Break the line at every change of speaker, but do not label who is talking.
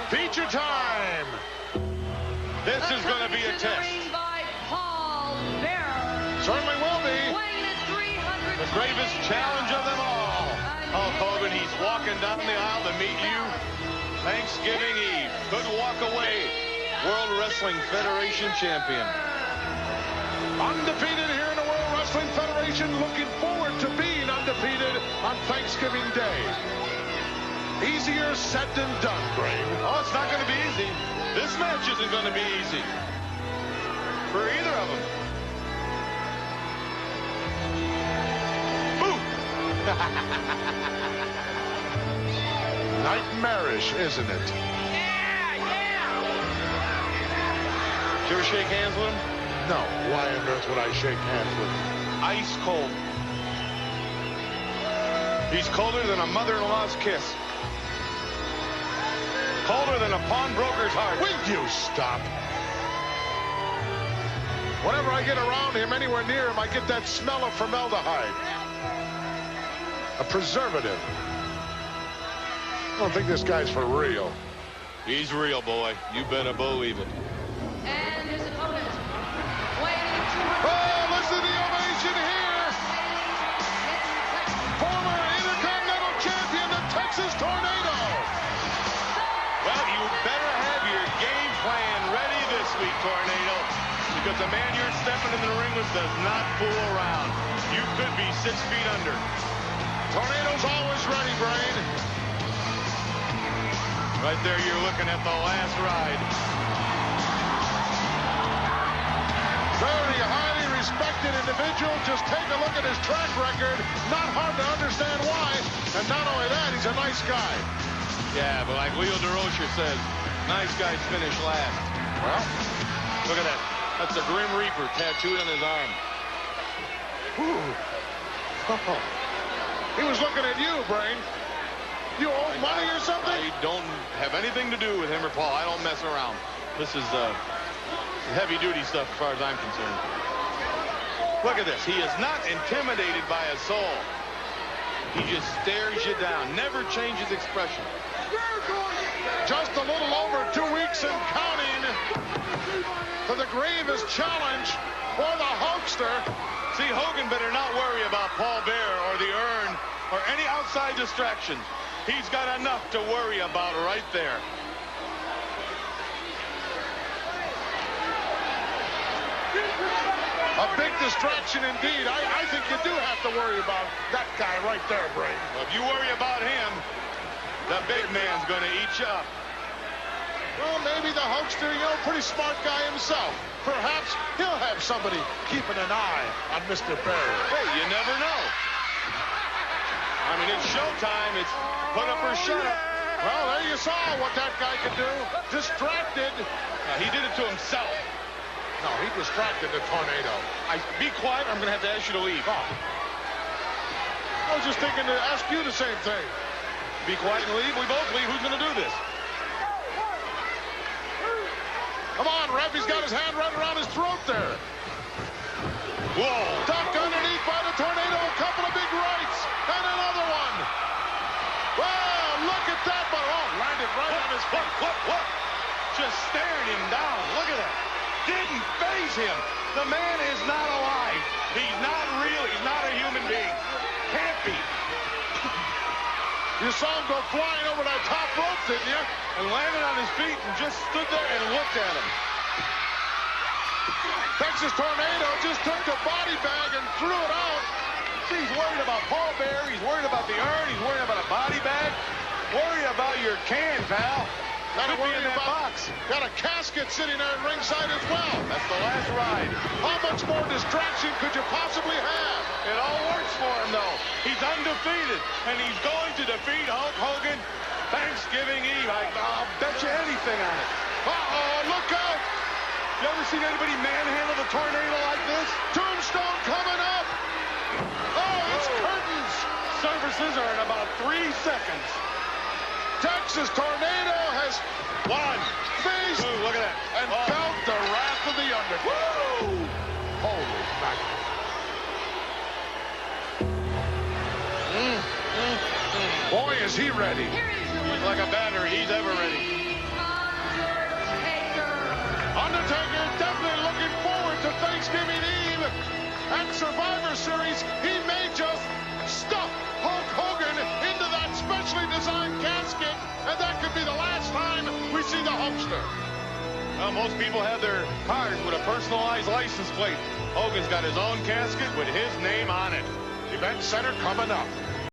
Feature time.
This is going to be a test. Certainly will be. The greatest challenge of them all. Hulk Hogan, he's walking down the aisle to meet you. Thanksgiving Eve. Could walk away. World Wrestling Federation champion.
Undefeated here in the World Wrestling Federation. Looking forward to being undefeated on Thanksgiving Day. Easier said than done, Brain.
Oh, it's not going to be easy. This match isn't going to be easy for either of them.
Nightmarish, isn't it?
Yeah. Did you ever shake hands with him?
No. Why on earth would I shake hands with him?
Ice cold. He's colder than a mother-in-law's kiss. Colder than a pawnbroker's heart.
Will you stop? Whenever I get around him, anywhere near him, I get that smell of formaldehyde. A preservative. I don't think this guy's for real.
He's real, boy. You better believe it.
And his opponent, weighing
Oh, listen to the ovation here. Former Intercontinental Champion, the Texas Tornado.
Well, you better have your game plan ready this week, Tornado, because the man you're stepping in the ring with does not fool around. You could be 6 feet under.
Tornado's always ready, Brain.
Right there, you're looking at the last ride.
Very highly respected individual. Just take a look at his track record. Not hard to understand why. And not only that, he's a nice guy.
Yeah, but like Leo DeRocher says, nice guys finish last.
Well,
Look at that. That's a Grim Reaper tattooed on his arm.
whew. He was looking at you, Brain. You owe money or something?
I don't have anything to do with him or Paul. I don't mess around. This is heavy-duty stuff as far as I'm concerned. Look at this. He is not intimidated by a soul. He just stares you down. Never changes expression.
Just a little over 2 weeks and counting for the grievous challenge for the Hulkster.
See, Hogan better not worry about Paul Bearer or the urn or any outside distractions. He's got enough to worry about right there.
A big distraction indeed. I think you do have to worry about that guy right there, Brain.
Well, if you worry about him, the big man's going to eat you up.
Well, maybe the Hulkster, pretty smart guy himself. Perhaps he'll have somebody keeping an eye on Mr. Bearer.
Hey, you never know. I mean, it's showtime. It's put up or shut up.
Well, there you saw what that guy could do. Distracted.
He did it to himself.
No, he distracted the Tornado.
Be quiet, or I'm going to have to ask you to leave.
Oh. I was just thinking to ask you the same thing.
Be quiet and leave. We both leave. Who's going to do this?
Come on, ref. He's got his hand right around his throat there.
Whoa.
Ducked underneath by the Tornado. A couple of big rights. And another one. Well, look at that. But, landed right on his foot.
Look. Just staring him down. Look at that. Didn't faze him. The man is not alive. He's not real. He's not a human being. Can't be.
You saw him go flying over that top rope, didn't you?
And landed on his feet and just stood there and looked at him.
Texas Tornado just took the body bag and threw it out.
He's worried about Paul Bearer. He's worried about the urn. He's worried about a body bag. Worry about your can, pal.
Gotta
Could be
worry
in that
about
box.
Got a casket sitting there at ringside as well.
That's the last ride.
How much more distraction could you possibly have?
It all works for him, though. He's undefeated, and he's going to defeat Hulk Hogan Thanksgiving Eve. I'll bet you anything on it.
Uh-oh, look out!
You ever seen anybody manhandle the Tornado like this?
Tombstone coming up! Oh, it's curtains!
Services are in about 3 seconds.
Texas Tornado has
One.
faced
Two, look at that.
and felt the wrath of the Undertaker.
Woo!
Holy mackerel. Boy, is he ready.
Here is your
He's like a battery. He's ever ready.
At Survivor Series, he may just stuff Hulk Hogan into that specially designed casket, and that could be the last time we see the Hulkster.
Well, most people have their cars with a personalized license plate. Hogan's got his own casket with his name on it.
Event Center coming up.